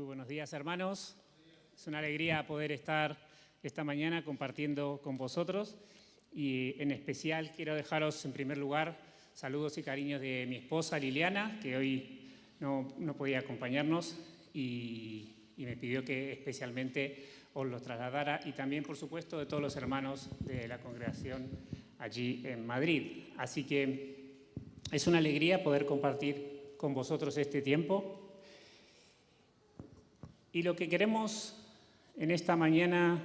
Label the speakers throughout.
Speaker 1: Muy buenos días, hermanos. Es una alegría poder estar esta mañana compartiendo con vosotros y en especial quiero dejaros en primer lugar saludos y cariños de mi esposa Liliana, que hoy no podía acompañarnos y me pidió que especialmente os lo trasladara, y también, por supuesto, de todos los hermanos de la congregación allí en Madrid. Así que es una alegría poder compartir con vosotros este tiempo. Y lo que queremos en esta mañana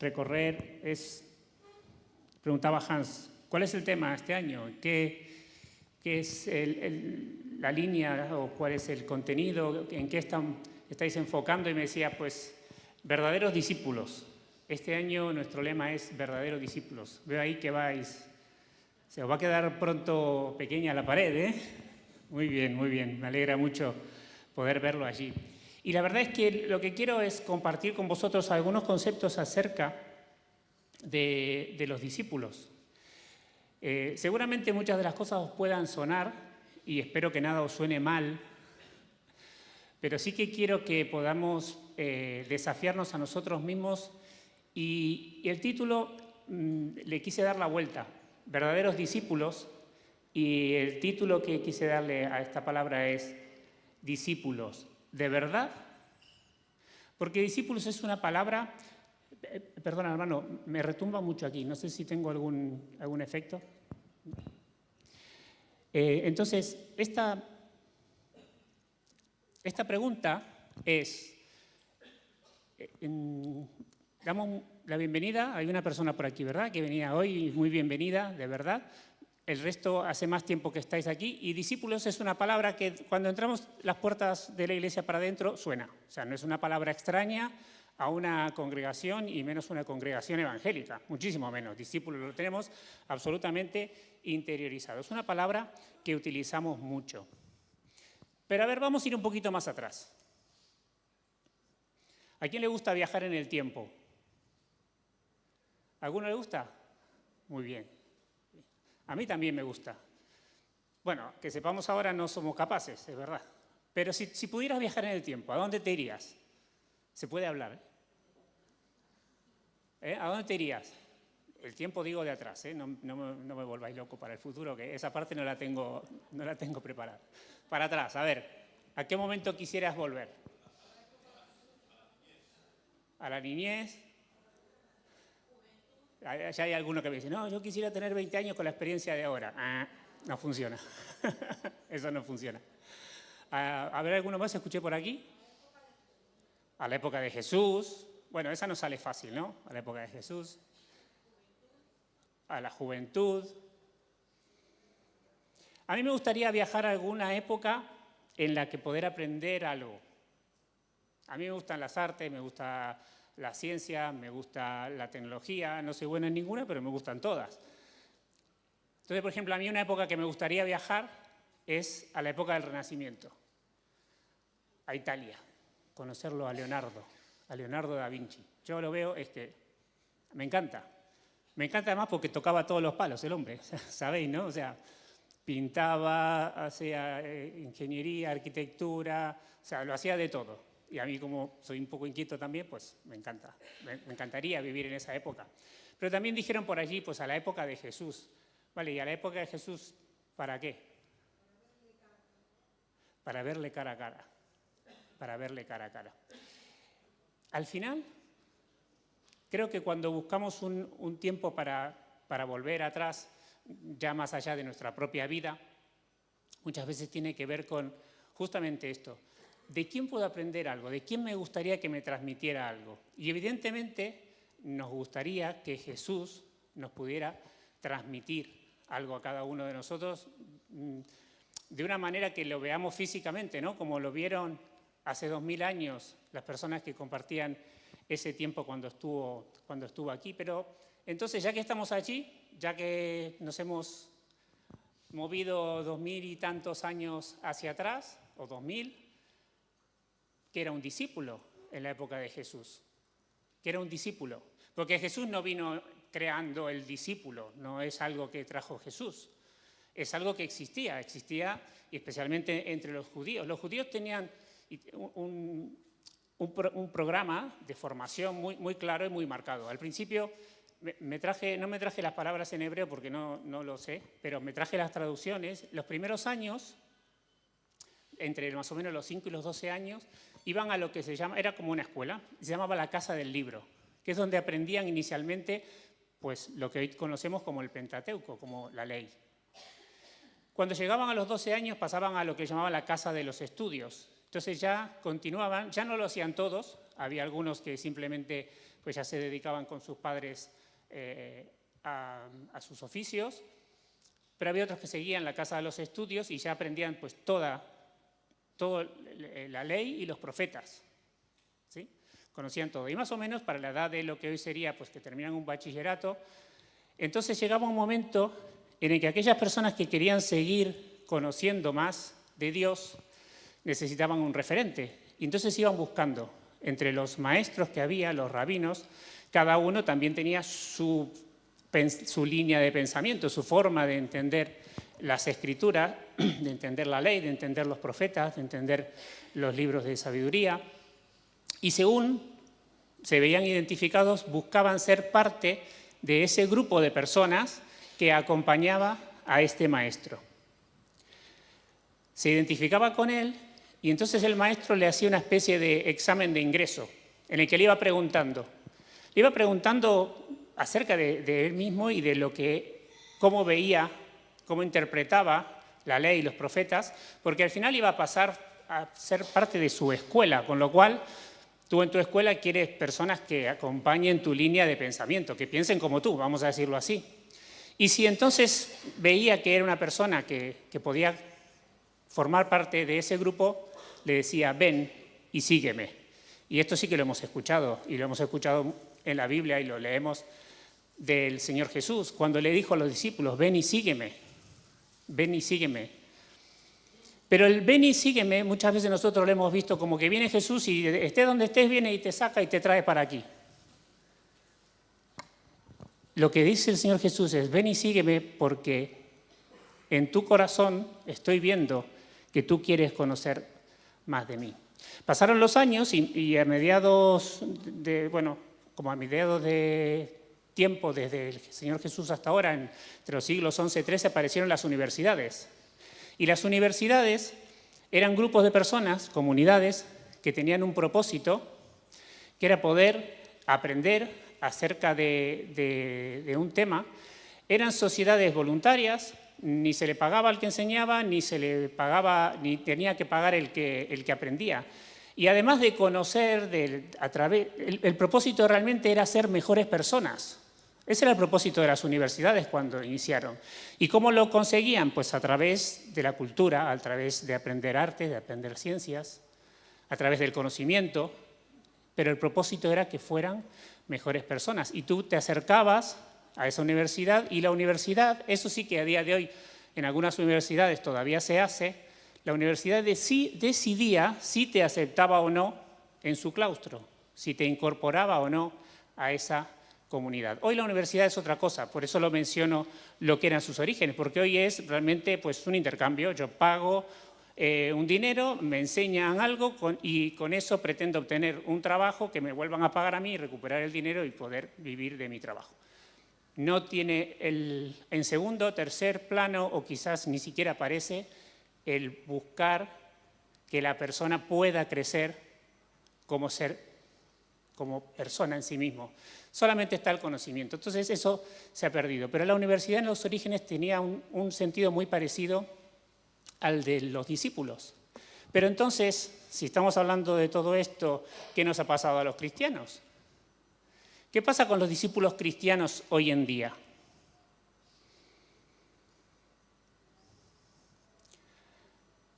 Speaker 1: recorrer es, preguntaba Hans, ¿cuál es el tema este año? ¿Qué es la línea o cuál es el contenido? ¿En qué estáis enfocando? Y me decía, pues, verdaderos discípulos. Este año nuestro lema es verdaderos discípulos. Veo ahí que vais, se os va a quedar pronto pequeña la pared, ¿eh? Muy bien, me alegra mucho poder verlo allí. Y la verdad es que lo que quiero es compartir con vosotros algunos conceptos acerca de los discípulos. Seguramente muchas de las cosas os puedan sonar, y espero que nada os suene mal, pero sí que quiero que podamos desafiarnos a nosotros mismos, y el título le quise dar la vuelta, verdaderos discípulos, y el título que quise darle a esta palabra es discípulos de verdad, porque discípulos es una palabra, perdona hermano, me retumba mucho aquí, no sé si tengo algún efecto. Entonces, esta pregunta es, damos la bienvenida, hay una persona por aquí, ¿verdad?, que venía hoy, muy bienvenida, de verdad. El resto hace más tiempo que estáis aquí, y discípulos es una palabra que cuando entramos las puertas de la iglesia para adentro suena. O sea, no es una palabra extraña a una congregación, y menos una congregación evangélica, muchísimo menos. Discípulos lo tenemos absolutamente interiorizado. Es una palabra que utilizamos mucho. Pero a ver, vamos a ir un poquito más atrás. ¿A quién le gusta viajar en el tiempo? ¿A alguno le gusta? Muy bien. A mí también me gusta. Bueno, que sepamos ahora no somos capaces, es verdad. Pero si pudieras viajar en el tiempo, ¿a dónde te irías? ¿Se puede hablar? ¿A dónde te irías? El tiempo digo de atrás, no me volváis loco para el futuro, que esa parte no la tengo preparada. Para atrás, a ver, ¿a qué momento quisieras volver? ¿A la niñez? Ya hay alguno que me dice, no, yo quisiera tener 20 años con la experiencia de ahora. No funciona. Eso no funciona. A ver, ¿alguno más escuché por aquí? A la época de Jesús. Bueno, esa no sale fácil, ¿no? A la época de Jesús. A la juventud. A mí me gustaría viajar a alguna época en la que poder aprender algo. A mí me gustan las artes, me gusta la ciencia, me gusta la tecnología, no soy buena en ninguna, pero me gustan todas. Entonces, por ejemplo, a mí una época que me gustaría viajar es a la época del Renacimiento, a Italia, conocerlo a Leonardo da Vinci. Yo lo veo, me encanta. Me encanta además porque tocaba todos los palos el hombre, ¿sabéis, no? O sea, pintaba, hacía ingeniería, arquitectura, o sea, lo hacía de todo. Y a mí, como soy un poco inquieto también, pues me encanta. Me encantaría vivir en esa época. Pero también dijeron por allí, pues a la época de Jesús. Vale, ¿y a la época de Jesús para qué? Para verle cara a cara. Para verle cara a cara. Al final, creo que cuando buscamos un tiempo para volver atrás, ya más allá de nuestra propia vida, muchas veces tiene que ver con justamente esto. ¿De quién puedo aprender algo? ¿De quién me gustaría que me transmitiera algo? Y evidentemente nos gustaría que Jesús nos pudiera transmitir algo a cada uno de nosotros de una manera que lo veamos físicamente, ¿no? Como lo vieron hace 2000 años las personas que compartían ese tiempo cuando estuvo aquí. Pero entonces, ya que estamos allí, ya que nos hemos movido 2000 y tantos años hacia atrás, o 2000, que era un discípulo en la época de Jesús, que era un discípulo, porque Jesús no vino creando el discípulo, no es algo que trajo Jesús. es algo que existía y especialmente entre los judíos. Los judíos tenían un programa de formación muy claro y muy marcado. Al principio no me traje las palabras en hebreo porque no lo sé, pero me traje las traducciones. Los primeros años, entre más o menos los 5 y los 12 años, iban a lo que se llama, era como una escuela, se llamaba la Casa del Libro, que es donde aprendían inicialmente pues, lo que hoy conocemos como el Pentateuco, como la ley. Cuando llegaban a los 12 años pasaban a lo que llamaban la Casa de los Estudios. Entonces ya continuaban, ya no lo hacían todos, había algunos que simplemente pues, ya se dedicaban con sus padres a sus oficios, pero había otros que seguían la Casa de los Estudios y ya aprendían pues, toda la ley y los profetas. ¿Sí? Conocían todo. Y más o menos para la edad de lo que hoy sería pues, que terminan un bachillerato, entonces llegaba un momento en el que aquellas personas que querían seguir conociendo más de Dios necesitaban un referente. Y entonces iban buscando entre los maestros que había, los rabinos, cada uno también tenía su línea de pensamiento, su forma de entender las escrituras, de entender la ley, de entender los profetas, de entender los libros de sabiduría. Y según se veían identificados, buscaban ser parte de ese grupo de personas que acompañaba a este maestro. Se identificaba con él y entonces el maestro le hacía una especie de examen de ingreso en el que le iba preguntando acerca de él mismo y de cómo veía, cómo interpretaba la ley y los profetas, porque al final iba a pasar a ser parte de su escuela, con lo cual tú en tu escuela quieres personas que acompañen tu línea de pensamiento, que piensen como tú, vamos a decirlo así. Y si entonces veía que era una persona que podía formar parte de ese grupo, le decía, ven y sígueme. Y esto sí que lo hemos escuchado, y lo hemos escuchado en la Biblia y lo leemos del Señor Jesús, cuando le dijo a los discípulos, ven y sígueme, ven y sígueme. Pero el ven y sígueme, muchas veces nosotros lo hemos visto como que viene Jesús y estés donde estés, viene y te saca y te trae para aquí. Lo que dice el Señor Jesús es, ven y sígueme porque en tu corazón estoy viendo que tú quieres conocer más de mí. Pasaron los años y a mediados de tiempo, desde el Señor Jesús hasta ahora, entre los siglos XI y XIII, aparecieron las universidades. Y las universidades eran grupos de personas, comunidades, que tenían un propósito, que era poder aprender acerca de un tema. Eran sociedades voluntarias, ni se le pagaba al que enseñaba, ni tenía que pagar el que aprendía. Y además de conocer, el propósito realmente era ser mejores personas. Ese era el propósito de las universidades cuando iniciaron. ¿Y cómo lo conseguían? Pues a través de la cultura, a través de aprender arte, de aprender ciencias, a través del conocimiento, pero el propósito era que fueran mejores personas. Y tú te acercabas a esa universidad y la universidad, eso sí que a día de hoy en algunas universidades todavía se hace, la universidad decidía si te aceptaba o no en su claustro, si te incorporaba o no a esa comunidad. Hoy la universidad es otra cosa, por eso lo menciono lo que eran sus orígenes, porque hoy es realmente pues, un intercambio. Yo pago un dinero, me enseñan algo y con eso pretendo obtener un trabajo que me vuelvan a pagar a mí, recuperar el dinero y poder vivir de mi trabajo. No tiene en segundo, tercer plano o quizás ni siquiera aparece el buscar que la persona pueda crecer como persona en sí mismo. Solamente está el conocimiento. Entonces eso se ha perdido. Pero la universidad en los orígenes tenía un sentido muy parecido al de los discípulos. Pero entonces, si estamos hablando de todo esto, ¿qué nos ha pasado a los cristianos? ¿Qué pasa con los discípulos cristianos hoy en día?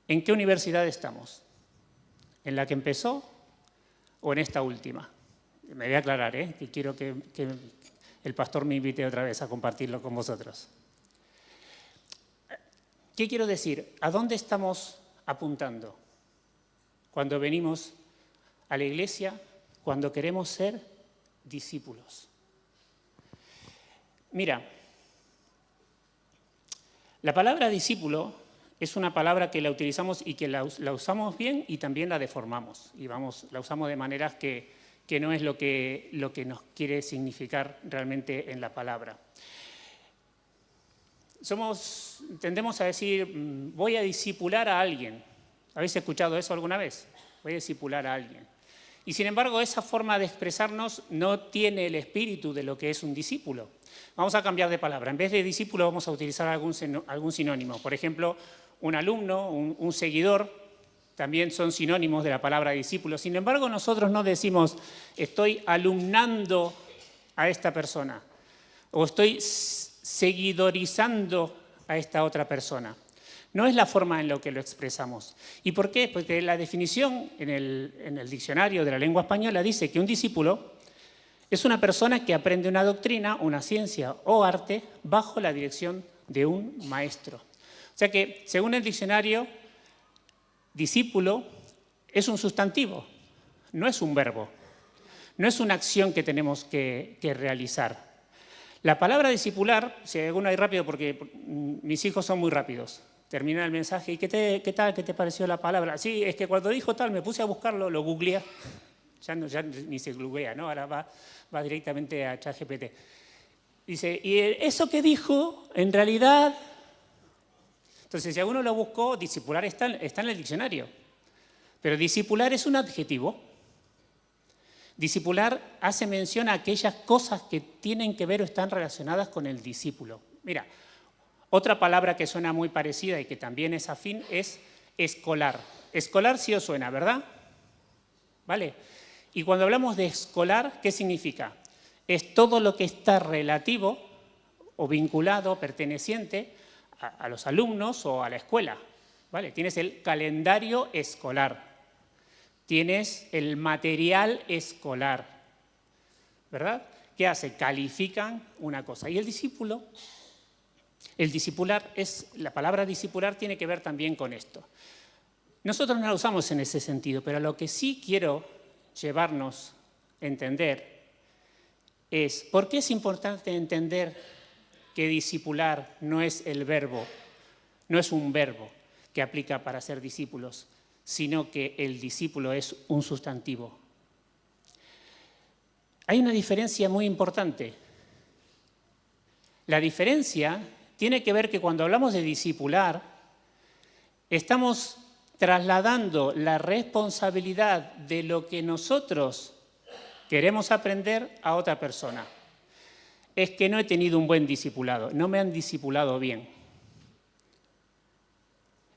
Speaker 1: ¿En qué universidad estamos? ¿En la que empezó o en esta última? Me voy a aclarar, que quiero que el pastor me invite otra vez a compartirlo con vosotros. ¿Qué quiero decir? ¿A dónde estamos apuntando cuando venimos a la iglesia, cuando queremos ser discípulos? Mira, La palabra discípulo es una palabra que la utilizamos y que la usamos bien y también la deformamos. Y la usamos de maneras que no es lo que nos quiere significar realmente en la palabra. Tendemos a decir, voy a discipular a alguien. ¿Habéis escuchado eso alguna vez? Voy a discipular a alguien. Y sin embargo, esa forma de expresarnos no tiene el espíritu de lo que es un discípulo. Vamos a cambiar de palabra. En vez de discípulo vamos a utilizar algún sinónimo. Por ejemplo, un alumno, un seguidor, también son sinónimos de la palabra discípulo. Sin embargo, nosotros no decimos, estoy alumnando a esta persona o estoy seguidorizando a esta otra persona. No es la forma en la que lo expresamos. ¿Y por qué? Porque la definición en el diccionario de la lengua española dice que un discípulo es una persona que aprende una doctrina, una ciencia o arte bajo la dirección de un maestro. O sea que, según el diccionario, discípulo es un sustantivo, no es un verbo, no es una acción que tenemos que realizar. La palabra discipular, si alguno hay rápido, porque mis hijos son muy rápidos, termina el mensaje, ¿y qué tal? ¿Qué te pareció la palabra? Sí, es que cuando dijo tal, me puse a buscarlo, lo googleé. Ya ni se googlea, ¿no? Ahora va directamente a ChatGPT. Dice, y eso que dijo, en realidad... Entonces, si alguno lo buscó, discipular está en el diccionario. Pero discipular es un adjetivo. Discipular hace mención a aquellas cosas que tienen que ver o están relacionadas con el discípulo. Mira, otra palabra que suena muy parecida y que también es afín es escolar. Escolar sí os suena, ¿verdad? ¿Vale? Y cuando hablamos de escolar, ¿qué significa? Es todo lo que está relativo o vinculado, perteneciente a los alumnos o a la escuela. ¿Vale? Tienes el calendario escolar, tienes el material escolar, ¿verdad? ¿Qué hace? Califican una cosa. Y el discípulo, el discipular, la palabra discipular tiene que ver también con esto. Nosotros no la usamos en ese sentido, pero lo que sí quiero llevarnos a entender es por qué es importante entender que discipular no es el verbo, no es un verbo que aplica para ser discípulos, sino que el discípulo es un sustantivo. Hay una diferencia muy importante. La diferencia tiene que ver que cuando hablamos de discipular, estamos trasladando la responsabilidad de lo que nosotros queremos aprender a otra persona. Es que no he tenido un buen discipulado, no me han discipulado bien.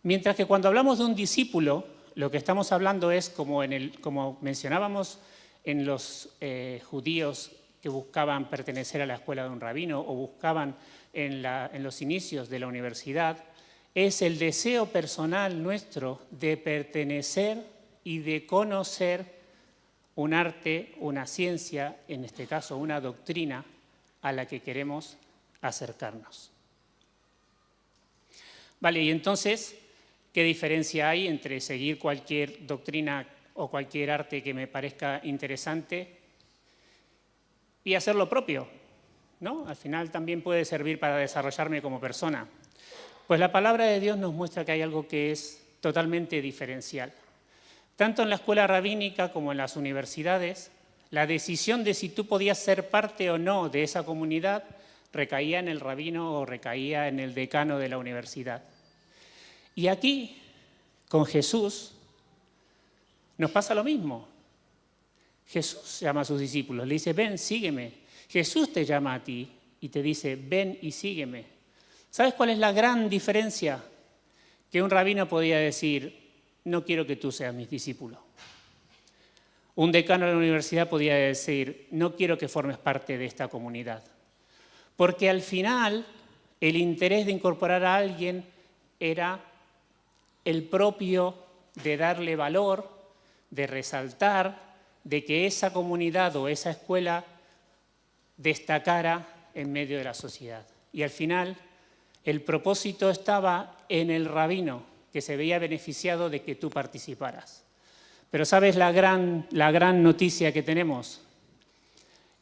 Speaker 1: Mientras que cuando hablamos de un discípulo, lo que estamos hablando es, como mencionábamos en los judíos que buscaban pertenecer a la escuela de un rabino o buscaban en los inicios de la universidad, es el deseo personal nuestro de pertenecer y de conocer un arte, una ciencia, en este caso una doctrina, a la que queremos acercarnos. Vale, y entonces, ¿qué diferencia hay entre seguir cualquier doctrina o cualquier arte que me parezca interesante y hacer lo propio? ¿No? Al final también puede servir para desarrollarme como persona. Pues la palabra de Dios nos muestra que hay algo que es totalmente diferencial. Tanto en la escuela rabínica como en las universidades, la decisión de si tú podías ser parte o no de esa comunidad recaía en el rabino o recaía en el decano de la universidad. Y aquí, con Jesús, nos pasa lo mismo. Jesús llama a sus discípulos, le dice, ven, sígueme. Jesús te llama a ti y te dice, ven y sígueme. ¿Sabes cuál es la gran diferencia? Que un rabino podía decir, no quiero que tú seas mi discípulo. Un decano de la universidad podía decir, no quiero que formes parte de esta comunidad. Porque al final, el interés de incorporar a alguien era el propio de darle valor, de resaltar, de que esa comunidad o esa escuela destacara en medio de la sociedad. Y al final, el propósito estaba en el rabino, que se veía beneficiado de que tú participaras. Pero ¿sabes la gran noticia que tenemos?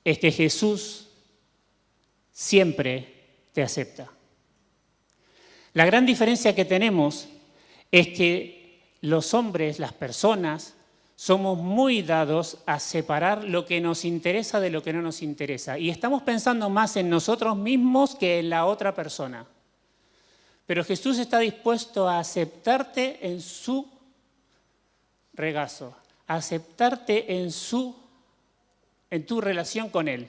Speaker 1: Es que Jesús siempre te acepta. La gran diferencia que tenemos es que los hombres, las personas, somos muy dados a separar lo que nos interesa de lo que no nos interesa. Y estamos pensando más en nosotros mismos que en la otra persona. Pero Jesús está dispuesto a aceptarte en su regazo, a aceptarte en tu relación con Él,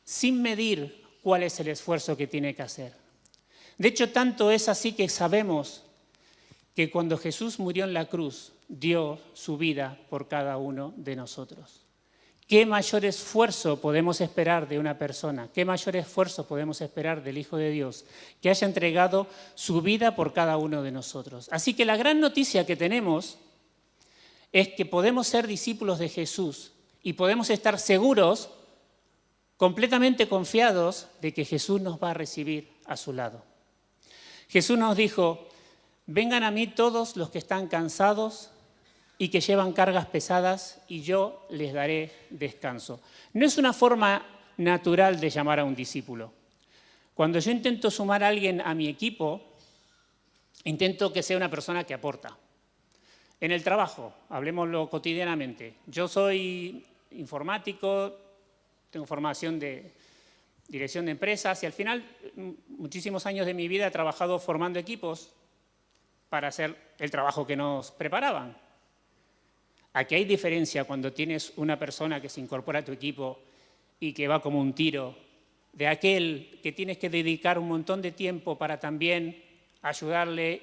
Speaker 1: sin medir cuál es el esfuerzo que tiene que hacer. De hecho, tanto es así que sabemos que cuando Jesús murió en la cruz, dio su vida por cada uno de nosotros. ¿Qué mayor esfuerzo podemos esperar de una persona? ¿Qué mayor esfuerzo podemos esperar del Hijo de Dios que haya entregado su vida por cada uno de nosotros? Así que la gran noticia que tenemos es que podemos ser discípulos de Jesús y podemos estar seguros, completamente confiados de que Jesús nos va a recibir a su lado. Jesús nos dijo: vengan a mí todos los que están cansados y que llevan cargas pesadas, y yo les daré descanso. No es una forma natural de llamar a un discípulo. Cuando yo intento sumar a alguien a mi equipo, intento que sea una persona que aporta. En el trabajo, hablemoslo cotidianamente. Yo soy informático, tengo formación de dirección de empresas y al final, muchísimos años de mi vida he trabajado formando equipos para hacer el trabajo que nos preparaban. Aquí hay diferencia cuando tienes una persona que se incorpora a tu equipo y que va como un tiro, de aquel que tienes que dedicar un montón de tiempo para también ayudarle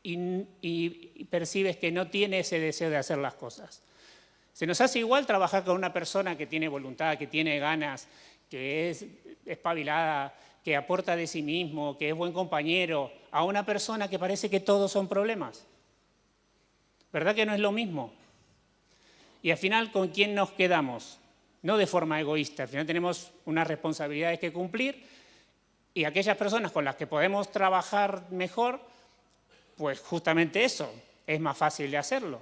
Speaker 1: y percibes que no tiene ese deseo de hacer las cosas. Se nos hace igual trabajar con una persona que tiene voluntad, que tiene ganas, que es espabilada, que aporta de sí mismo, que es buen compañero, a una persona que parece que todos son problemas. ¿Verdad que no es lo mismo? Y al final, ¿con quién nos quedamos? No de forma egoísta, al final tenemos unas responsabilidades que cumplir y aquellas personas con las que podemos trabajar mejor, pues justamente eso, es más fácil de hacerlo.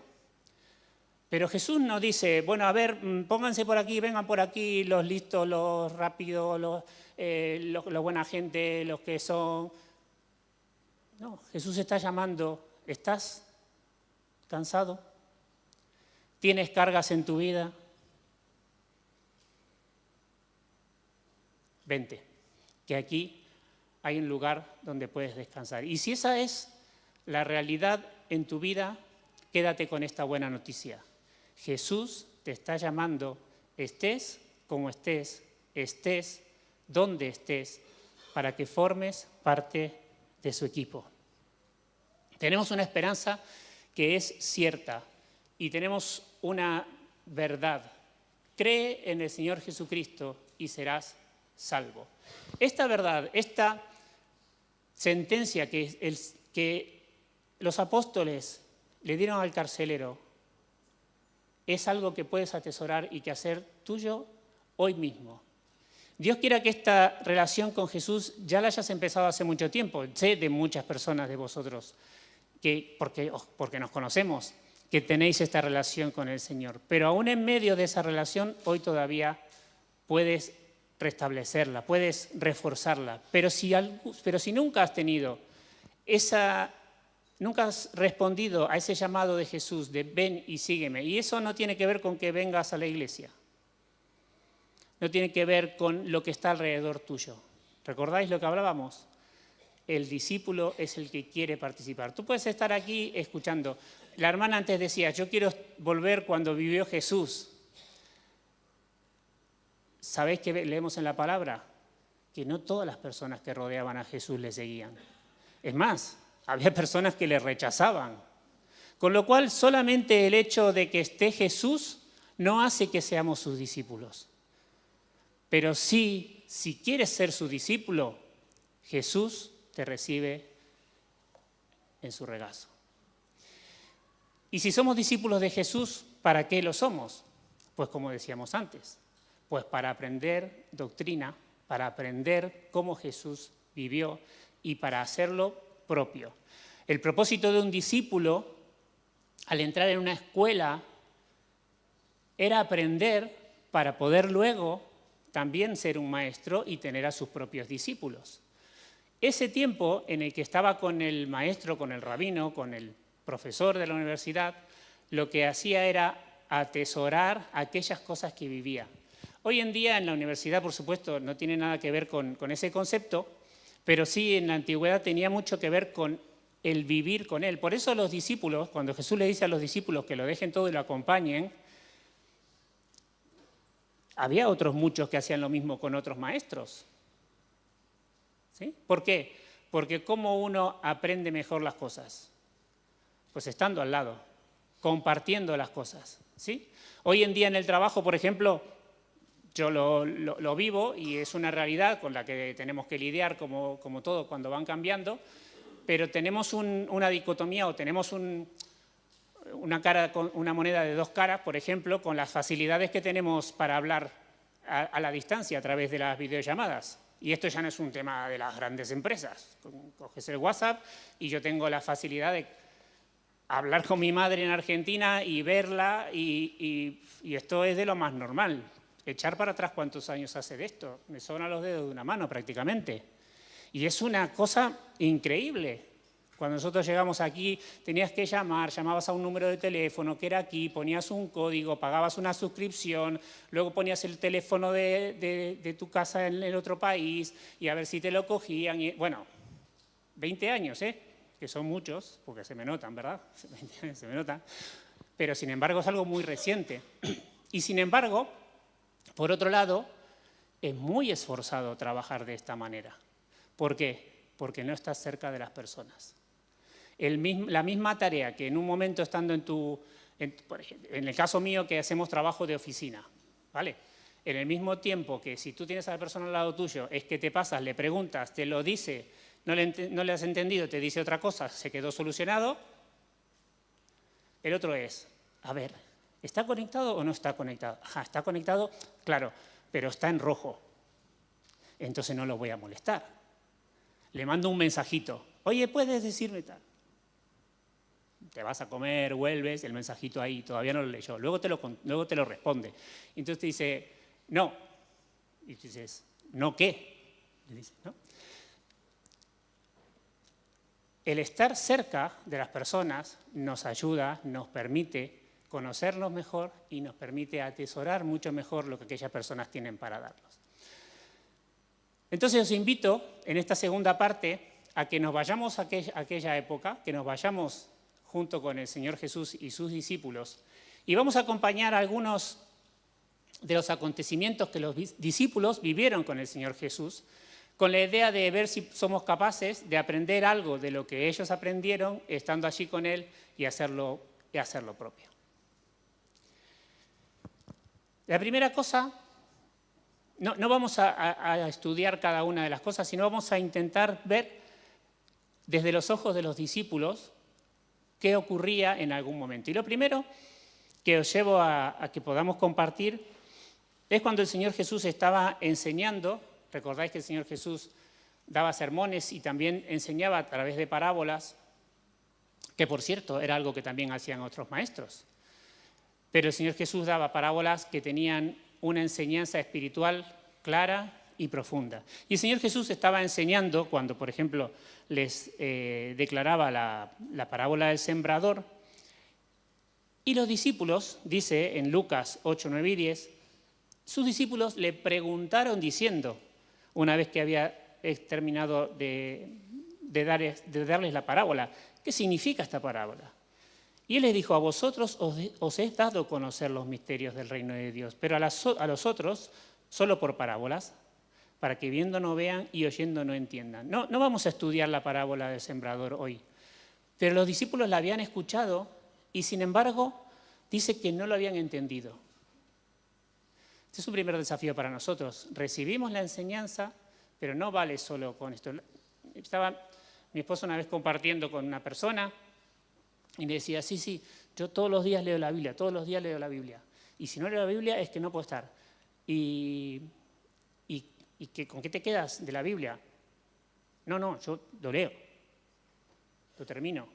Speaker 1: Pero Jesús nos dice, bueno, a ver, pónganse por aquí, vengan por aquí los listos, los rápidos, los buena gente, los que son... No, Jesús está llamando, ¿estás cansado? ¿Tienes cargas en tu vida? Vente, que aquí hay un lugar donde puedes descansar. Y si esa es la realidad en tu vida, quédate con esta buena noticia. Jesús te está llamando, estés como estés, estés donde estés, para que formes parte de su equipo. Tenemos una esperanza que es cierta y tenemos una verdad. Cree en el Señor Jesucristo y serás salvo. Esta verdad, esta sentencia que los apóstoles le dieron al carcelero, es algo que puedes atesorar y que hacer tuyo hoy mismo. Dios quiera que esta relación con Jesús ya la hayas empezado hace mucho tiempo. Sé de muchas personas de vosotros, porque nos conocemos, que tenéis esta relación con el Señor. Pero aún en medio de esa relación, hoy todavía puedes restablecerla, puedes reforzarla. Pero si nunca has tenido nunca has respondido a ese llamado de Jesús de ven y sígueme, y eso no tiene que ver con que vengas a la iglesia, no tiene que ver con lo que está alrededor tuyo. ¿Recordáis lo que hablábamos? El discípulo es el que quiere participar. Tú puedes estar aquí escuchando. La hermana antes decía, yo quiero volver cuando vivió Jesús. ¿Sabéis qué leemos en la palabra? Que no todas las personas que rodeaban a Jesús le seguían. Es más, había personas que le rechazaban. Con lo cual, solamente el hecho de que esté Jesús no hace que seamos sus discípulos. Pero sí, si quieres ser su discípulo, Jesús te recibe en su regazo. Y si somos discípulos de Jesús, ¿para qué lo somos? Pues como decíamos antes, pues para aprender doctrina, para aprender cómo Jesús vivió y para hacerlo propio. El propósito de un discípulo, al entrar en una escuela, era aprender para poder luego también ser un maestro y tener a sus propios discípulos. ese tiempo en el que estaba con el maestro, con el rabino, con el profesor de la universidad, lo que hacía era atesorar aquellas cosas que vivía. Hoy en día en la universidad, por supuesto, no tiene nada que ver con ese concepto, pero sí en la antigüedad tenía mucho que ver con el vivir con él. Por eso los discípulos, cuando Jesús le dice a los discípulos que lo dejen todo y lo acompañen, había otros muchos que hacían lo mismo con otros maestros. ¿Sí? ¿Por qué? Porque ¿cómo uno aprende mejor las cosas? Pues estando al lado, compartiendo las cosas. ¿Sí? Hoy en día en el trabajo, por ejemplo, yo lo vivo y es una realidad con la que tenemos que lidiar como todo cuando van cambiando, pero tenemos una dicotomía o tenemos una moneda de dos caras, por ejemplo, con las facilidades que tenemos para hablar a la distancia a través de las videollamadas. Y esto ya no es un tema de las grandes empresas. Coges el WhatsApp y yo tengo la facilidad de hablar con mi madre en Argentina y verla y esto es de lo más normal. Echar para atrás cuántos años hace de esto. Me sobran los dedos de una mano prácticamente. Y es una cosa increíble. Cuando nosotros llegamos aquí tenías que llamabas a un número de teléfono que era aquí, ponías un código, pagabas una suscripción, luego ponías el teléfono de tu casa en el otro país y a ver si te lo cogían. Bueno, 20 años, que son muchos, porque se me notan, ¿verdad? Se me notan. Pero sin embargo es algo muy reciente. Y sin embargo, por otro lado, es muy esforzado trabajar de esta manera. ¿Por qué? Porque no estás cerca de las personas. La misma tarea que en un momento estando en el caso mío que hacemos trabajo de oficina, ¿vale? En el mismo tiempo que si tú tienes a la persona al lado tuyo, es que te pasas, le preguntas, te lo dice, no le has entendido, te dice otra cosa, se quedó solucionado. El otro es, a ver, ¿está conectado o no está conectado? Ajá, está conectado, claro, pero está en rojo. Entonces no lo voy a molestar. Le mando un mensajito. Oye, ¿puedes decirme tal? Te vas a comer, vuelves, el mensajito ahí, todavía no lo leyó. Luego te lo responde. Entonces te dice, no. Y dices, ¿no qué? Le dices, ¿no? El estar cerca de las personas nos ayuda, nos permite conocernos mejor y nos permite atesorar mucho mejor lo que aquellas personas tienen para darnos. Entonces os invito en esta segunda parte a que nos vayamos a aquella época, que nos vayamos junto con el Señor Jesús y sus discípulos y vamos a acompañar algunos de los acontecimientos que los discípulos vivieron con el Señor Jesús, con la idea de ver si somos capaces de aprender algo de lo que ellos aprendieron estando allí con Él y hacerlo propio. La primera cosa, no vamos a estudiar cada una de las cosas, sino vamos a intentar ver desde los ojos de los discípulos qué ocurría en algún momento. Y lo primero que os llevo a que podamos compartir es cuando el Señor Jesús estaba enseñando. Recordáis que el Señor Jesús daba sermones y también enseñaba a través de parábolas, que por cierto era algo que también hacían otros maestros. Pero el Señor Jesús daba parábolas que tenían una enseñanza espiritual clara y profunda. Y el Señor Jesús estaba enseñando cuando, por ejemplo, les declaraba la parábola del sembrador. Y los discípulos, dice en Lucas 8, 9 y 10, sus discípulos le preguntaron diciendo, una vez que había terminado de darles la parábola, ¿qué significa esta parábola? Y él les dijo, a vosotros os he dado a conocer los misterios del reino de Dios, pero a los otros solo por parábolas, para que viendo no vean y oyendo no entiendan. No vamos a estudiar la parábola del sembrador hoy, pero los discípulos la habían escuchado y sin embargo dice que no lo habían entendido. Este es un primer desafío para nosotros. Recibimos la enseñanza, pero no vale solo con esto. Estaba mi esposo una vez compartiendo con una persona y me decía, sí, yo todos los días leo la Biblia, todos los días leo la Biblia. Y si no leo la Biblia es que no puedo estar. ¿Y con qué te quedas de la Biblia? No, yo lo leo, lo termino,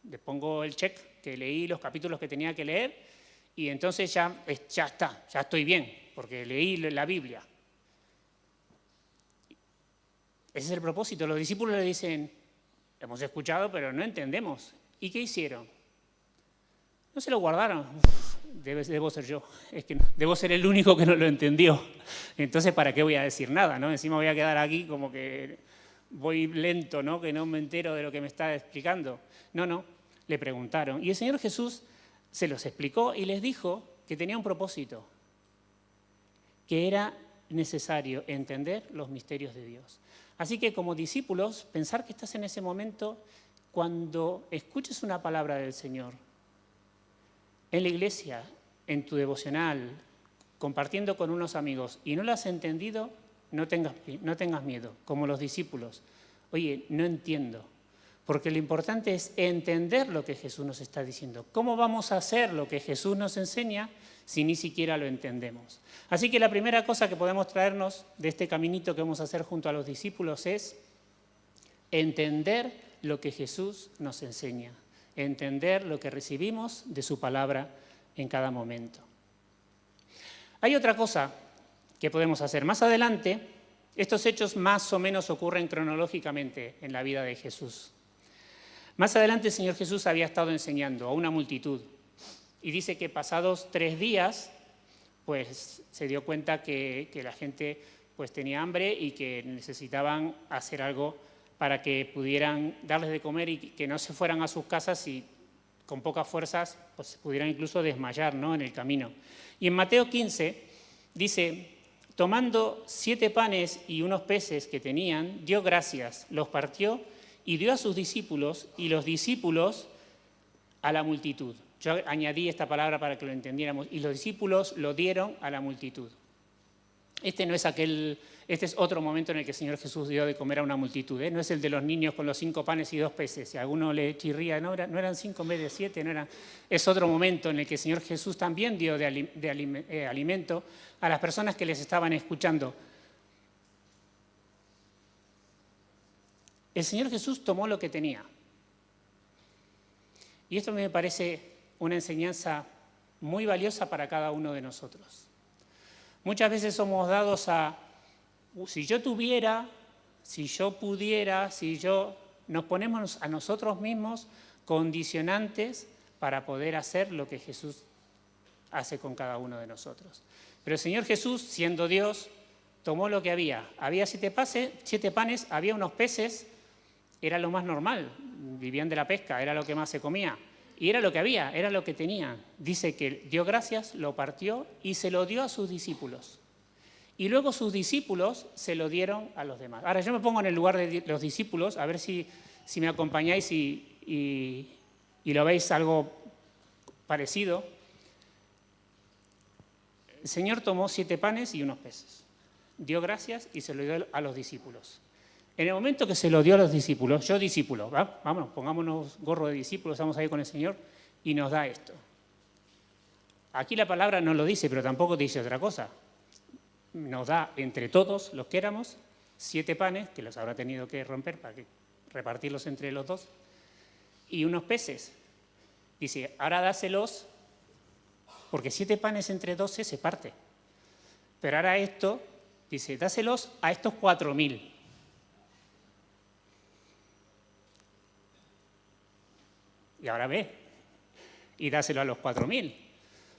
Speaker 1: le pongo el check, que leí los capítulos que tenía que leer y entonces ya está, ya estoy bien, porque leí la Biblia. Ese es el propósito. Los discípulos le dicen, hemos escuchado, pero no entendemos. ¿Y qué hicieron? No se lo guardaron. Debo ser yo. Es que no, debo ser el único que no lo entendió. Entonces, ¿para qué voy a decir nada, no? Encima voy a quedar aquí como que voy lento, ¿no? Que no me entero de lo que me está explicando. No, le preguntaron. Y el Señor Jesús se los explicó y les dijo que tenía un propósito, que era necesario entender los misterios de Dios. Así que como discípulos, pensar que estás en ese momento cuando escuches una palabra del Señor, en la iglesia, en tu devocional, compartiendo con unos amigos y no lo has entendido, no tengas miedo, como los discípulos. Oye, no entiendo, porque lo importante es entender lo que Jesús nos está diciendo. ¿Cómo vamos a hacer lo que Jesús nos enseña si ni siquiera lo entendemos? Así que la primera cosa que podemos traernos de este caminito que vamos a hacer junto a los discípulos es entender lo que Jesús nos enseña, entender lo que recibimos de su palabra en cada momento. Hay otra cosa que podemos hacer. Más adelante, estos hechos más o menos ocurren cronológicamente en la vida de Jesús. Más adelante el Señor Jesús había estado enseñando a una multitud y dice que pasados 3 días, pues se dio cuenta que la gente pues tenía hambre y que necesitaban hacer algo para que pudieran darles de comer y que no se fueran a sus casas y con pocas fuerzas pues pudieran incluso desmayar, ¿no?, en el camino. Y en Mateo 15 dice, tomando 7 panes y unos peces que tenían, dio gracias, los partió y dio a sus discípulos y los discípulos a la multitud. Yo añadí esta palabra para que lo entendiéramos, y los discípulos lo dieron a la multitud. Este es otro momento en el que el Señor Jesús dio de comer a una multitud, ¿eh? No es el de los niños con los 5 panes y 2 peces. Si a alguno le chirría, no eran 5 en vez de 7, es otro momento en el que el Señor Jesús también dio de alimento a las personas que les estaban escuchando. El Señor Jesús tomó lo que tenía. Y esto me parece una enseñanza muy valiosa para cada uno de nosotros. Muchas veces somos dados a, si yo tuviera, si yo pudiera, nos ponemos a nosotros mismos condicionantes para poder hacer lo que Jesús hace con cada uno de nosotros. Pero el Señor Jesús, siendo Dios, tomó lo que había. Había 7 panes, había unos peces, era lo más normal, vivían de la pesca, era lo que más se comía. Y era lo que había, era lo que tenía. Dice que dio gracias, lo partió y se lo dio a sus discípulos. Y luego sus discípulos se lo dieron a los demás. Ahora yo me pongo en el lugar de los discípulos, a ver si me acompañáis y lo veis algo parecido. El Señor tomó 7 panes y unos peces. Dio gracias y se lo dio a los discípulos. En el momento que se lo dio a los discípulos, yo discípulo, ¿va? Vámonos, pongámonos gorro de discípulos, estamos ahí con el Señor, y nos da esto. Aquí la palabra no lo dice, pero tampoco dice otra cosa. Nos da entre todos los que éramos 7 panes, que los habrá tenido que romper para repartirlos entre los dos, y unos peces. Dice, ahora dáselos, porque 7 panes entre 12 se parte. Pero ahora esto, dice, dáselos a estos 4.000. Y ahora ve, y dáselo a los 4.000,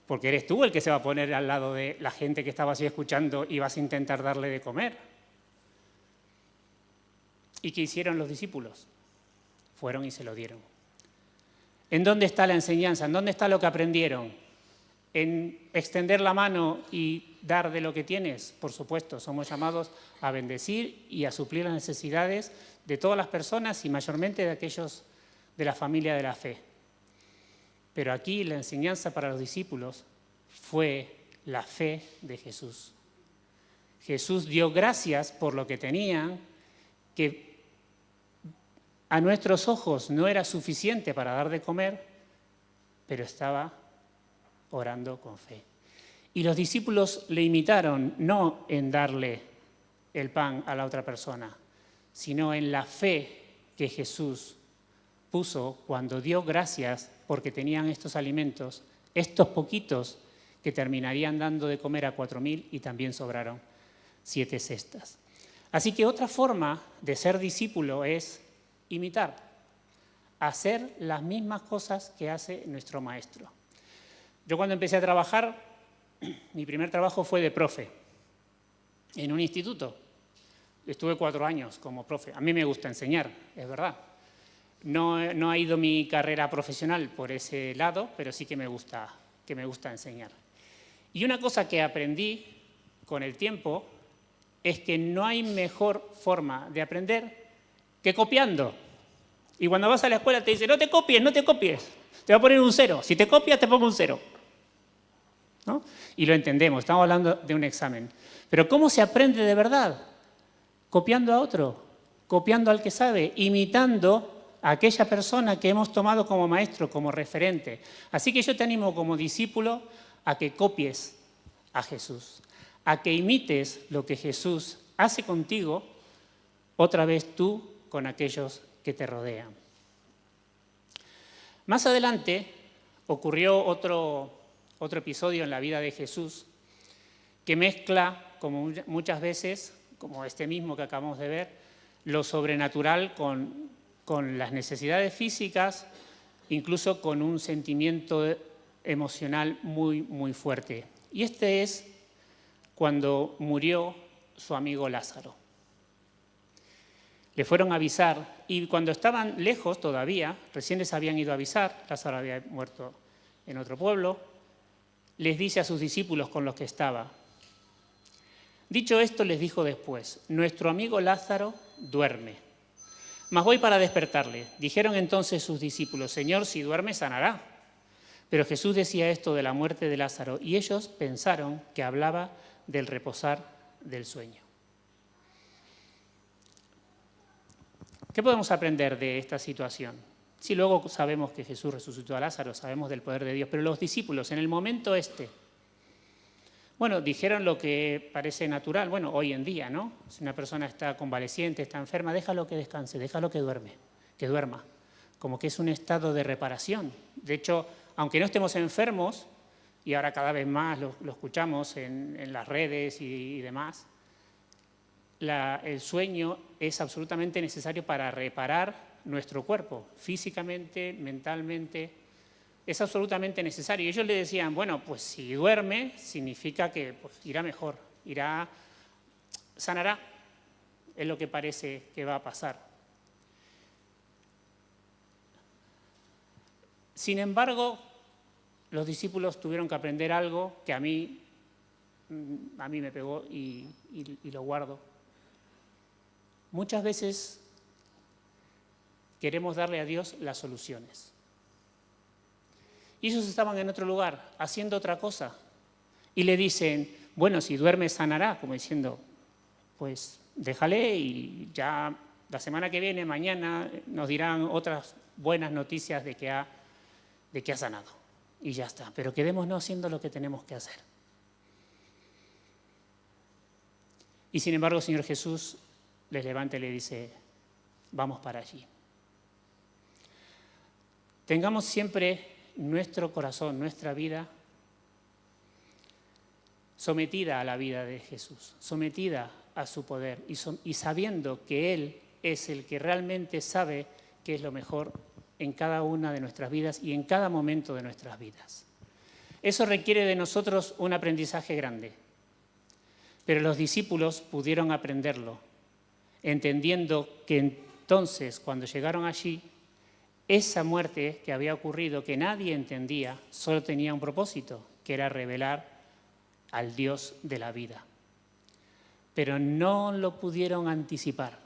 Speaker 1: porque eres tú el que se va a poner al lado de la gente que estaba así escuchando y vas a intentar darle de comer. ¿Y qué hicieron los discípulos? Fueron y se lo dieron. ¿En dónde está la enseñanza? ¿En dónde está lo que aprendieron? ¿En extender la mano y dar de lo que tienes? Por supuesto, somos llamados a bendecir y a suplir las necesidades de todas las personas y mayormente de aquellos de la familia de la fe. Pero aquí la enseñanza para los discípulos fue la fe de Jesús. Jesús dio gracias por lo que tenían, que a nuestros ojos no era suficiente para dar de comer, pero estaba orando con fe. Y los discípulos le imitaron, no en darle el pan a la otra persona, sino en la fe que Jesús puso cuando dio gracias porque tenían estos alimentos, estos poquitos que terminarían dando de comer a 4.000 y también sobraron 7 cestas. Así que otra forma de ser discípulo es imitar, hacer las mismas cosas que hace nuestro maestro. Yo cuando empecé a trabajar, mi primer trabajo fue de profe en un instituto. Estuve 4 años como profe. A mí me gusta enseñar, es verdad. No ha ido mi carrera profesional por ese lado, pero sí que me gusta enseñar. Y una cosa que aprendí con el tiempo es que no hay mejor forma de aprender que copiando. Y cuando vas a la escuela te dicen, no te copies, no te copies. Te va a poner un 0. Si te copias, te pongo un 0. ¿No? Y lo entendemos, estamos hablando de un examen. Pero ¿cómo se aprende de verdad? Copiando a otro, copiando al que sabe, imitando a aquella persona que hemos tomado como maestro, como referente. Así que yo te animo como discípulo a que copies a Jesús, a que imites lo que Jesús hace contigo, otra vez tú con aquellos que te rodean. Más adelante ocurrió otro episodio en la vida de Jesús que mezcla, como muchas veces, como este mismo que acabamos de ver, lo sobrenatural con las necesidades físicas, incluso con un sentimiento emocional muy, muy fuerte. Y este es cuando murió su amigo Lázaro. Le fueron a avisar y cuando estaban lejos todavía, recién les habían ido a avisar, Lázaro había muerto en otro pueblo, les dice a sus discípulos con los que estaba. Dicho esto, les dijo después, nuestro amigo Lázaro duerme, mas voy para despertarle. Dijeron entonces sus discípulos, Señor, si duerme, sanará. Pero Jesús decía esto de la muerte de Lázaro y ellos pensaron que hablaba del reposar del sueño. ¿Qué podemos aprender de esta situación? Sí, luego sabemos que Jesús resucitó a Lázaro, sabemos del poder de Dios, pero los discípulos en el momento dijeron lo que parece natural, hoy en día, ¿no? Si una persona está convaleciente, está enferma, déjalo que descanse, déjalo que duerma, como que es un estado de reparación. De hecho, aunque no estemos enfermos, y ahora cada vez más lo escuchamos en las redes y demás, el sueño es absolutamente necesario para reparar nuestro cuerpo, físicamente, mentalmente, es absolutamente necesario. Y ellos le decían, pues si duerme, significa que irá mejor, sanará, es lo que parece que va a pasar. Sin embargo, los discípulos tuvieron que aprender algo que a mí me pegó y lo guardo. Muchas veces queremos darle a Dios las soluciones. Y ellos estaban en otro lugar, haciendo otra cosa. Y le dicen, si duerme sanará, como diciendo, pues déjale y ya la semana que viene, mañana, nos dirán otras buenas noticias de que ha sanado. Y ya está, pero quedémonos haciendo lo que tenemos que hacer. Y sin embargo, el Señor Jesús les levanta y le dice, vamos para allí. Tengamos siempre nuestro corazón, nuestra vida, sometida a la vida de Jesús, sometida a su poder y sabiendo que Él es el que realmente sabe qué es lo mejor en cada una de nuestras vidas y en cada momento de nuestras vidas. Eso requiere de nosotros un aprendizaje grande, pero los discípulos pudieron aprenderlo, entendiendo que entonces, cuando llegaron allí, esa muerte que había ocurrido, que nadie entendía, solo tenía un propósito, que era revelar al Dios de la vida. Pero no lo pudieron anticipar.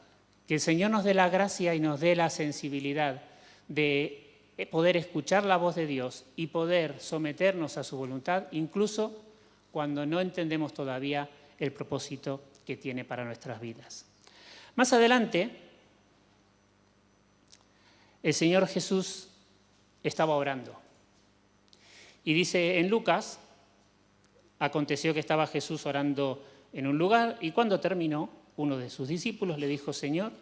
Speaker 1: Que el Señor nos dé la gracia y nos dé la sensibilidad de poder escuchar la voz de Dios y poder someternos a su voluntad, incluso cuando no entendemos todavía el propósito que tiene para nuestras vidas. Más adelante, el Señor Jesús estaba orando. Y dice en Lucas, aconteció que estaba Jesús orando en un lugar y cuando terminó, uno de sus discípulos le dijo, Señor,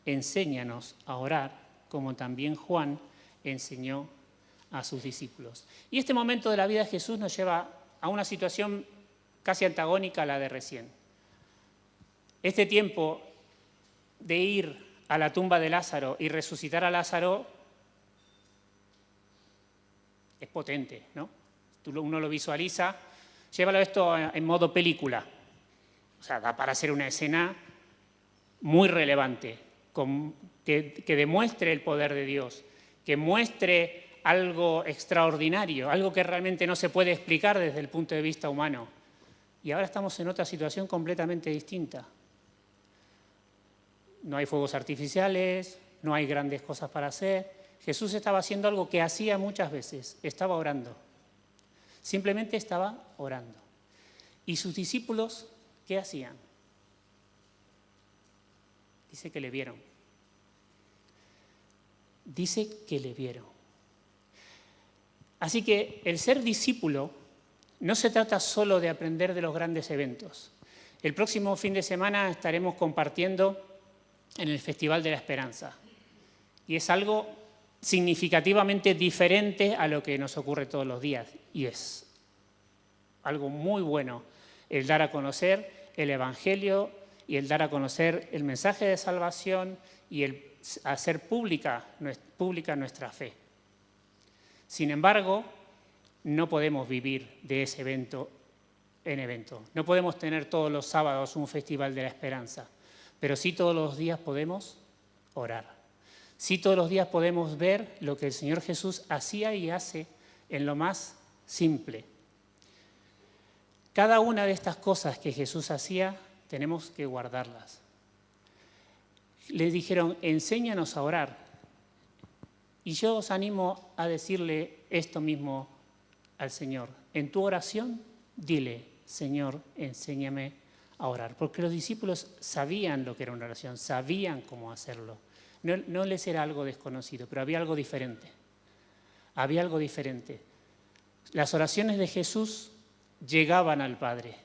Speaker 1: enséñanos a orar, como también Juan enseñó a sus discípulos. Y este momento de la vida de Jesús nos lleva a una situación casi antagónica a la de recién. Este tiempo de ir a la tumba de Lázaro y resucitar a Lázaro es potente, ¿no? Uno lo visualiza, llévalo esto en modo película, o sea, da para ser una escena muy relevante, que demuestre el poder de Dios, que muestre algo extraordinario, algo que realmente no se puede explicar desde el punto de vista humano. Y ahora estamos en otra situación completamente distinta. No hay fuegos artificiales, no hay grandes cosas para hacer. Jesús estaba haciendo algo que hacía muchas veces, estaba orando. Simplemente estaba orando. ¿Y sus discípulos qué hacían? Dice que le vieron. Dice que le vieron. Así que el ser discípulo no se trata solo de aprender de los grandes eventos. El próximo fin de semana estaremos compartiendo en el Festival de la Esperanza. Y es algo significativamente diferente a lo que nos ocurre todos los días. Y es algo muy bueno el dar a conocer el Evangelio y el dar a conocer el mensaje de salvación y el hacer pública nuestra fe. Sin embargo, no podemos vivir de ese evento en evento. No podemos tener todos los sábados un Festival de la Esperanza, pero sí todos los días podemos orar. Sí todos los días podemos ver lo que el Señor Jesús hacía y hace en lo más simple. Cada una de estas cosas que Jesús hacía, tenemos que guardarlas. Le dijeron, enséñanos a orar. Y yo os animo a decirle esto mismo al Señor. En tu oración, dile, Señor, enséñame a orar. Porque los discípulos sabían lo que era una oración, sabían cómo hacerlo. No les era algo desconocido, pero había algo diferente. Había algo diferente. Las oraciones de Jesús llegaban al Padre.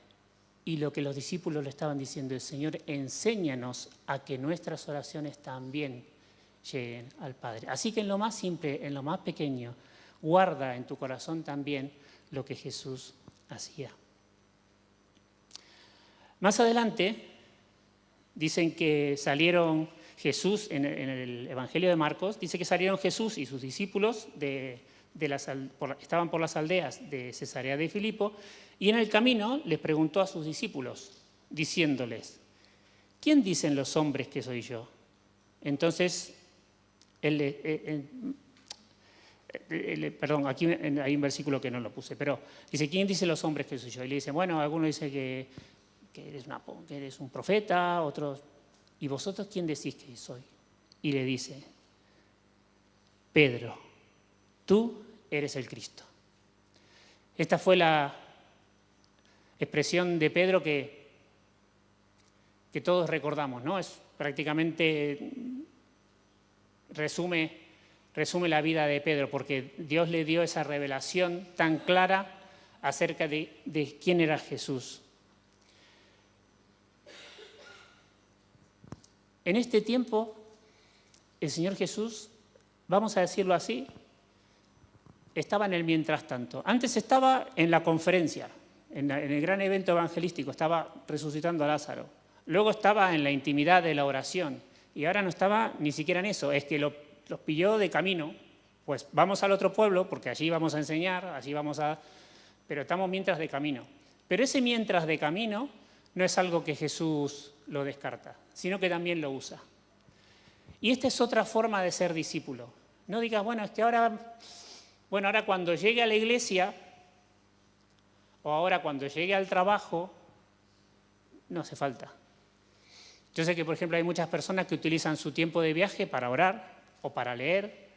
Speaker 1: Y lo que los discípulos le estaban diciendo es, Señor, enséñanos a que nuestras oraciones también lleguen al Padre. Así que en lo más simple, en lo más pequeño, guarda en tu corazón también lo que Jesús hacía. Más adelante, dicen que salieron Jesús, en el Evangelio de Marcos, dice que salieron Jesús y sus discípulos, estaban por las aldeas de Cesarea de Filipo, y en el camino les preguntó a sus discípulos, diciéndoles, ¿quién dicen los hombres que soy yo? Entonces, perdón, aquí hay un versículo que no lo puse, pero dice, ¿quién dice los hombres que soy yo? Y le dicen, bueno, algunos dicen que eres un profeta, otros, ¿y vosotros quién decís que soy? Y le dice, Pedro, tú eres el Cristo. Esta fue la expresión de Pedro que todos recordamos, ¿no? Es prácticamente resume la vida de Pedro, porque Dios le dio esa revelación tan clara acerca de quién era Jesús. En este tiempo, el Señor Jesús, vamos a decirlo así, estaba en el mientras tanto. Antes estaba en la conferencia, en el gran evento evangelístico, estaba resucitando a Lázaro. Luego estaba en la intimidad de la oración y ahora no estaba ni siquiera en eso, es que los pilló de camino, pues vamos al otro pueblo porque allí vamos a enseñar, pero estamos mientras de camino. Pero ese mientras de camino no es algo que Jesús lo descarta, sino que también lo usa. Y esta es otra forma de ser discípulo. No digas, bueno, es que ahora cuando llegue a la iglesia o ahora cuando llegue al trabajo, no hace falta. Yo sé que, por ejemplo, hay muchas personas que utilizan su tiempo de viaje para orar o para leer,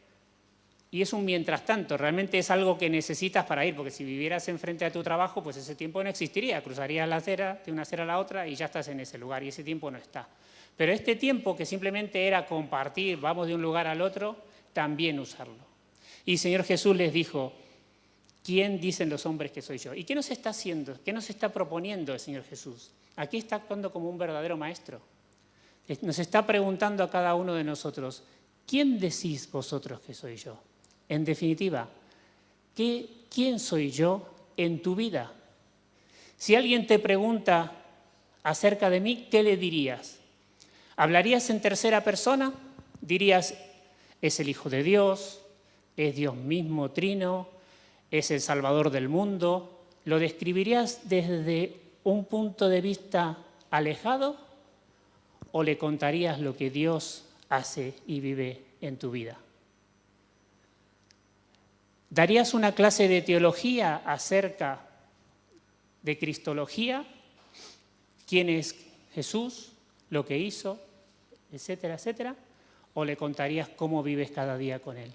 Speaker 1: y es un mientras tanto, realmente es algo que necesitas para ir, porque si vivieras enfrente a tu trabajo, pues ese tiempo no existiría, cruzarías la acera, de una acera a la otra y ya estás en ese lugar, y ese tiempo no está. Pero este tiempo que simplemente era compartir, vamos de un lugar al otro, también usarlo. Y el Señor Jesús les dijo, ¿quién dicen los hombres que soy yo? ¿Y qué nos está haciendo? ¿Qué nos está proponiendo el Señor Jesús? Aquí está actuando como un verdadero maestro. Nos está preguntando a cada uno de nosotros, ¿quién decís vosotros que soy yo? En definitiva, ¿quién soy yo en tu vida? Si alguien te pregunta acerca de mí, ¿qué le dirías? ¿Hablarías en tercera persona? ¿Dirías, es el Hijo de Dios, es Dios mismo, Trino, es el Salvador del mundo? ¿Lo describirías desde un punto de vista alejado o le contarías lo que Dios hace y vive en tu vida? ¿Darías una clase de teología acerca de cristología? ¿Quién es Jesús? ¿Lo que hizo? Etcétera, etcétera. ¿O le contarías cómo vives cada día con Él?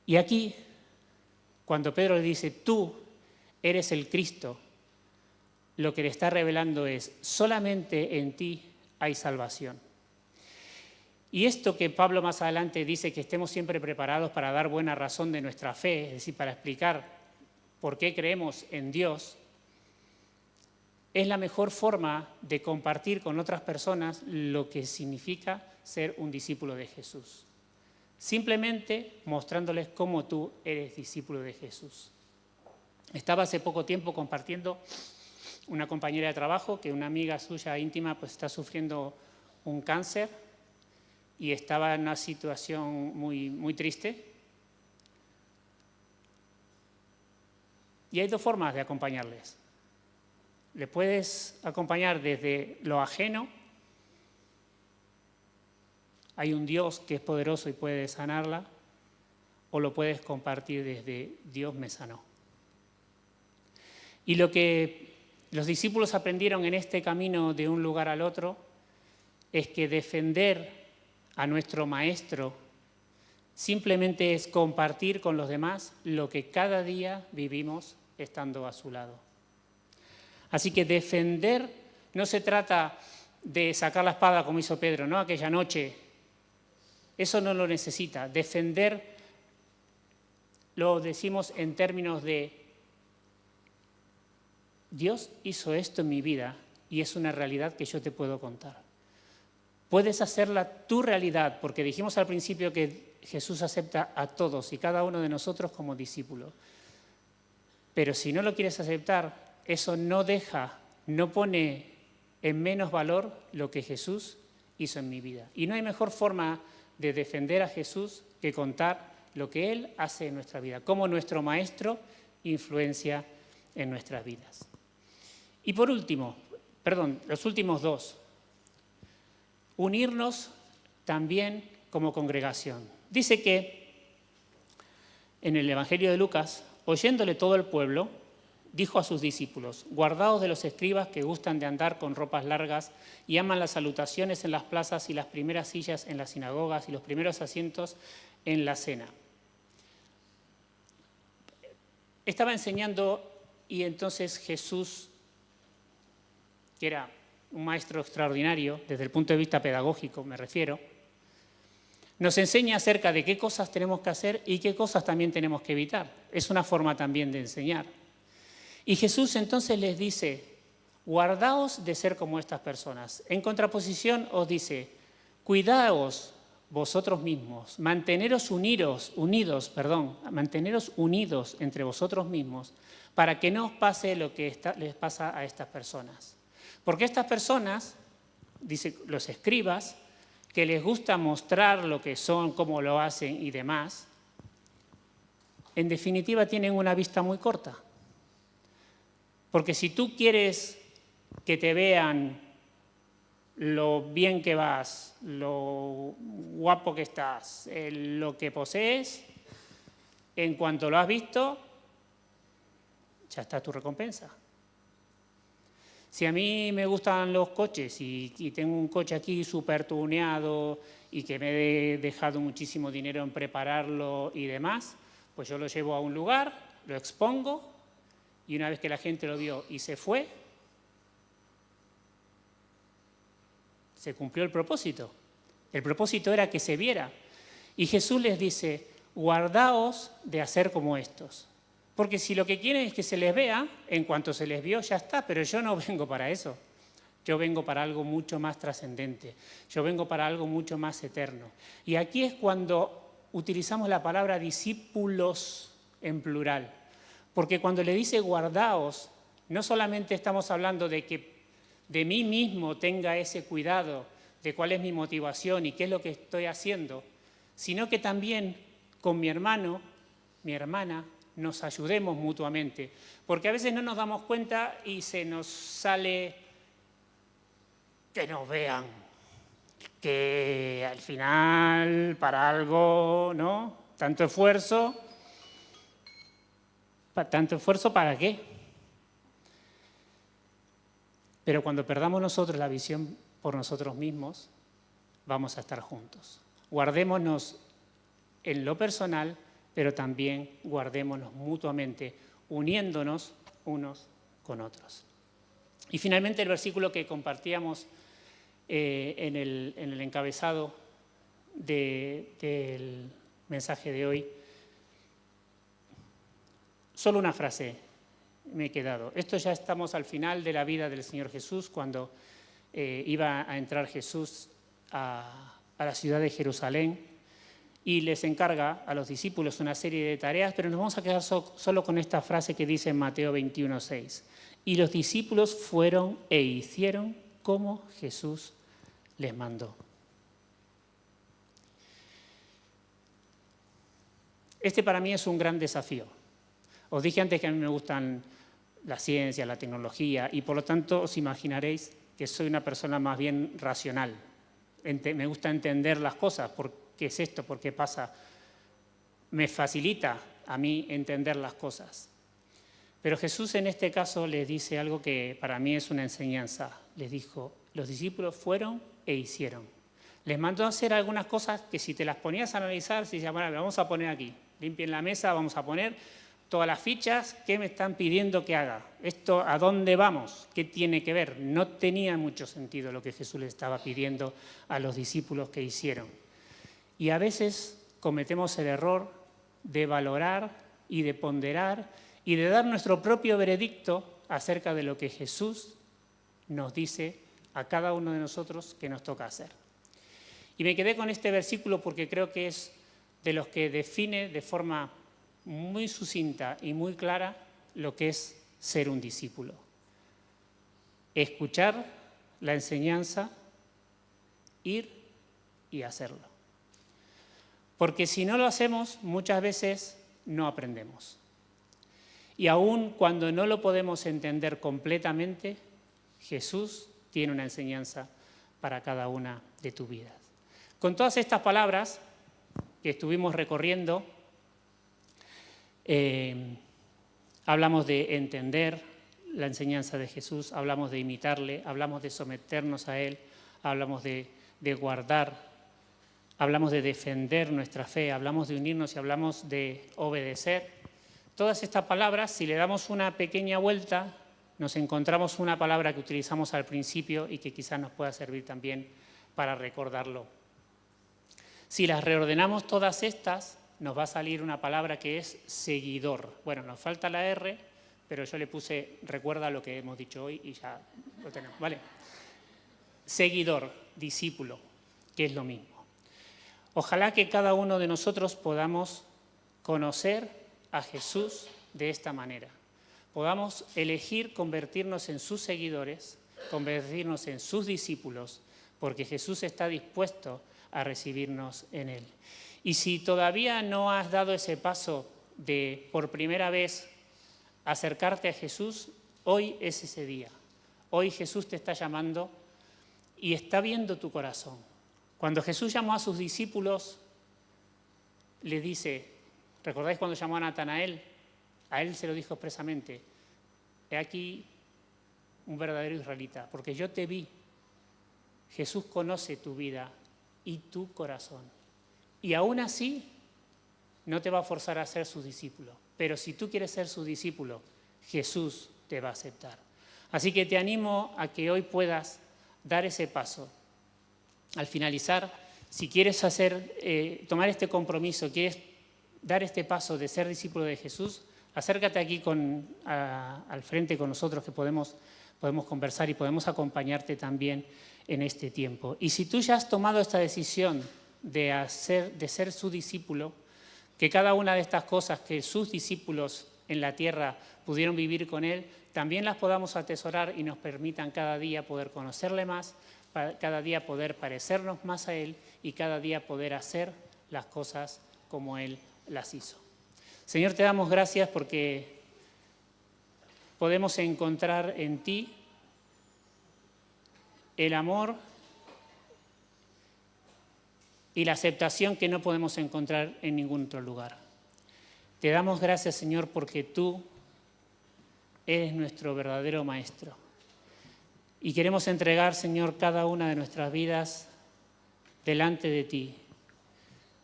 Speaker 1: Y aquí, cuando Pedro le dice, tú eres el Cristo, lo que le está revelando es, solamente en ti hay salvación. Y esto que Pablo más adelante dice que estemos siempre preparados para dar buena razón de nuestra fe, es decir, para explicar por qué creemos en Dios, es la mejor forma de compartir con otras personas lo que significa ser un discípulo de Jesús. Simplemente mostrándoles cómo tú eres discípulo de Jesús. Estaba hace poco tiempo compartiendo una compañera de trabajo que una amiga suya íntima pues está sufriendo un cáncer y estaba en una situación muy, muy triste. Y hay dos formas de acompañarles. Le puedes acompañar desde lo ajeno. Hay un Dios que es poderoso y puede sanarla. O lo puedes compartir desde Dios me sanó. Y lo que los discípulos aprendieron en este camino de un lugar al otro es que defender a nuestro Maestro simplemente es compartir con los demás lo que cada día vivimos estando a su lado. Así que defender no se trata de sacar la espada como hizo Pedro, ¿no? Aquella noche. Eso no lo necesita. Defender lo decimos en términos de Dios hizo esto en mi vida y es una realidad que yo te puedo contar. Puedes hacerla tu realidad, porque dijimos al principio que Jesús acepta a todos y cada uno de nosotros como discípulos. Pero si no lo quieres aceptar, eso no pone en menos valor lo que Jesús hizo en mi vida. Y no hay mejor forma de defender a Jesús que contar lo que Él hace en nuestra vida, cómo nuestro Maestro influencia en nuestras vidas. Y por último, los últimos dos, unirnos también como congregación. Dice que en el Evangelio de Lucas, oyéndole todo el pueblo, dijo a sus discípulos, guardaos de los escribas que gustan de andar con ropas largas y aman las salutaciones en las plazas y las primeras sillas en las sinagogas y los primeros asientos en la cena. Estaba enseñando y entonces Jesús, que era un maestro extraordinario, desde el punto de vista pedagógico me refiero, nos enseña acerca de qué cosas tenemos que hacer y qué cosas también tenemos que evitar. Es una forma también de enseñar. Y Jesús entonces les dice, guardaos de ser como estas personas. En contraposición os dice, cuidaos vosotros mismos, manteneros unidos entre vosotros mismos para que no os pase lo que les pasa a estas personas. Porque estas personas, dice los escribas, que les gusta mostrar lo que son, cómo lo hacen y demás, en definitiva tienen una vista muy corta. Porque si tú quieres que te vean lo bien que vas, lo guapo que estás, lo que posees, en cuanto lo has visto, ya está tu recompensa. Si a mí me gustan los coches y tengo un coche aquí súper tuneado y que me he dejado muchísimo dinero en prepararlo y demás, pues yo lo llevo a un lugar, lo expongo y una vez que la gente lo vio y se fue, se cumplió el propósito. El propósito era que se viera. Y Jesús les dice, guardaos de hacer como estos. Porque si lo que quieren es que se les vea, en cuanto se les vio ya está, pero yo no vengo para eso. Yo vengo para algo mucho más trascendente. Yo vengo para algo mucho más eterno. Y aquí es cuando utilizamos la palabra discípulos en plural. Porque cuando le dice guardaos, no solamente estamos hablando de que de mí mismo tenga ese cuidado de cuál es mi motivación y qué es lo que estoy haciendo, sino que también con mi hermano, mi hermana, nos ayudemos mutuamente. Porque a veces no nos damos cuenta y se nos sale que nos vean, que al final para algo, ¿no? Tanto esfuerzo, ¿para qué? Pero cuando perdamos nosotros la visión por nosotros mismos, vamos a estar juntos. Guardémonos en lo personal, pero también guardémonos mutuamente, uniéndonos unos con otros. Y finalmente el versículo que compartíamos en el encabezado del mensaje de hoy, solo una frase me he quedado. Esto ya estamos al final de la vida del Señor Jesús, cuando iba a entrar Jesús a la ciudad de Jerusalén y les encarga a los discípulos una serie de tareas, pero nos vamos a quedar solo con esta frase que dice en Mateo 21:6. Y los discípulos fueron e hicieron como Jesús les mandó. Este para mí es un gran desafío. Os dije antes que a mí me gustan la ciencia, la tecnología, y por lo tanto os imaginaréis que soy una persona más bien racional. Me gusta entender las cosas, por qué es esto, por qué pasa. Me facilita a mí entender las cosas. Pero Jesús en este caso les dice algo que para mí es una enseñanza. Les dijo, los discípulos fueron e hicieron. Les mandó a hacer algunas cosas que si te las ponías a analizar, si decías, bueno, vamos a poner aquí, limpien la mesa, vamos a poner todas las fichas, ¿qué me están pidiendo que haga? ¿Esto a dónde vamos? ¿Qué tiene que ver? No tenía mucho sentido lo que Jesús les estaba pidiendo a los discípulos que hicieron. Y a veces cometemos el error de valorar y de ponderar y de dar nuestro propio veredicto acerca de lo que Jesús nos dice a cada uno de nosotros que nos toca hacer. Y me quedé con este versículo porque creo que es de los que define de forma muy sucinta y muy clara lo que es ser un discípulo. Escuchar la enseñanza, ir y hacerlo. Porque si no lo hacemos, muchas veces no aprendemos. Y aun cuando no lo podemos entender completamente, Jesús tiene una enseñanza para cada una de tus vidas. Con todas estas palabras que estuvimos recorriendo, hablamos de entender la enseñanza de Jesús, hablamos de imitarle, hablamos de someternos a Él, hablamos de guardar, hablamos de defender nuestra fe, hablamos de unirnos y hablamos de obedecer. Todas estas palabras, si le damos una pequeña vuelta, nos encontramos una palabra que utilizamos al principio y que quizás nos pueda servir también para recordarlo. Si las reordenamos todas estas, nos va a salir una palabra que es seguidor. Bueno, nos falta la R, pero yo le puse, recuerda lo que hemos dicho hoy y ya lo tenemos, ¿vale? Seguidor, discípulo, que es lo mismo. Ojalá que cada uno de nosotros podamos conocer a Jesús de esta manera. Podamos elegir convertirnos en sus seguidores, convertirnos en sus discípulos, porque Jesús está dispuesto a recibirnos en Él. Y si todavía no has dado ese paso de, por primera vez, acercarte a Jesús, hoy es ese día. Hoy Jesús te está llamando y está viendo tu corazón. Cuando Jesús llamó a sus discípulos, le dice, ¿recordáis cuando llamó a Natanael? A él se lo dijo expresamente, he aquí un verdadero israelita, porque yo te vi. Jesús conoce tu vida y tu corazón. Y aún así, no te va a forzar a ser su discípulo. Pero si tú quieres ser su discípulo, Jesús te va a aceptar. Así que te animo a que hoy puedas dar ese paso. Al finalizar, si quieres tomar este compromiso, quieres dar este paso de ser discípulo de Jesús, acércate aquí al frente con nosotros que podemos conversar y podemos acompañarte también en este tiempo. Y si tú ya has tomado esta decisión de ser su discípulo, que cada una de estas cosas que sus discípulos en la tierra pudieron vivir con Él, también las podamos atesorar y nos permitan cada día poder conocerle más, cada día poder parecernos más a Él y cada día poder hacer las cosas como Él las hizo. Señor, te damos gracias porque podemos encontrar en ti el amor y la aceptación que no podemos encontrar en ningún otro lugar. Te damos gracias, Señor, porque tú eres nuestro verdadero Maestro. Y queremos entregar, Señor, cada una de nuestras vidas delante de ti.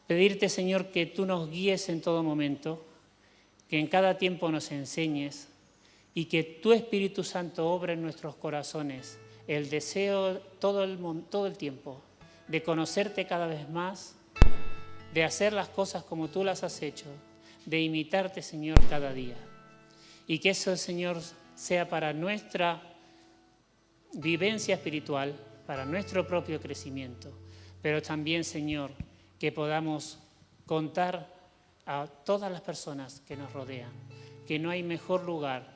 Speaker 1: Pedirte, Señor, que tú nos guíes en todo momento, que en cada tiempo nos enseñes y que tu Espíritu Santo obre en nuestros corazones el deseo todo el tiempo de conocerte cada vez más, de hacer las cosas como tú las has hecho, de imitarte, Señor, cada día. Y que eso, Señor, sea para nuestra vivencia espiritual, para nuestro propio crecimiento, pero también, Señor, que podamos contar a todas las personas que nos rodean que no hay mejor lugar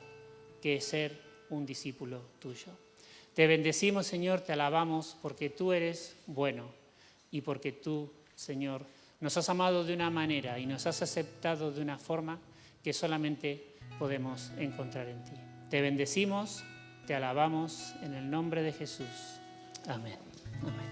Speaker 1: que ser un discípulo tuyo. Te bendecimos, Señor, te alabamos porque tú eres bueno y porque tú, Señor, nos has amado de una manera y nos has aceptado de una forma que solamente podemos encontrar en ti. Te bendecimos, te alabamos en el nombre de Jesús. Amén. Amén.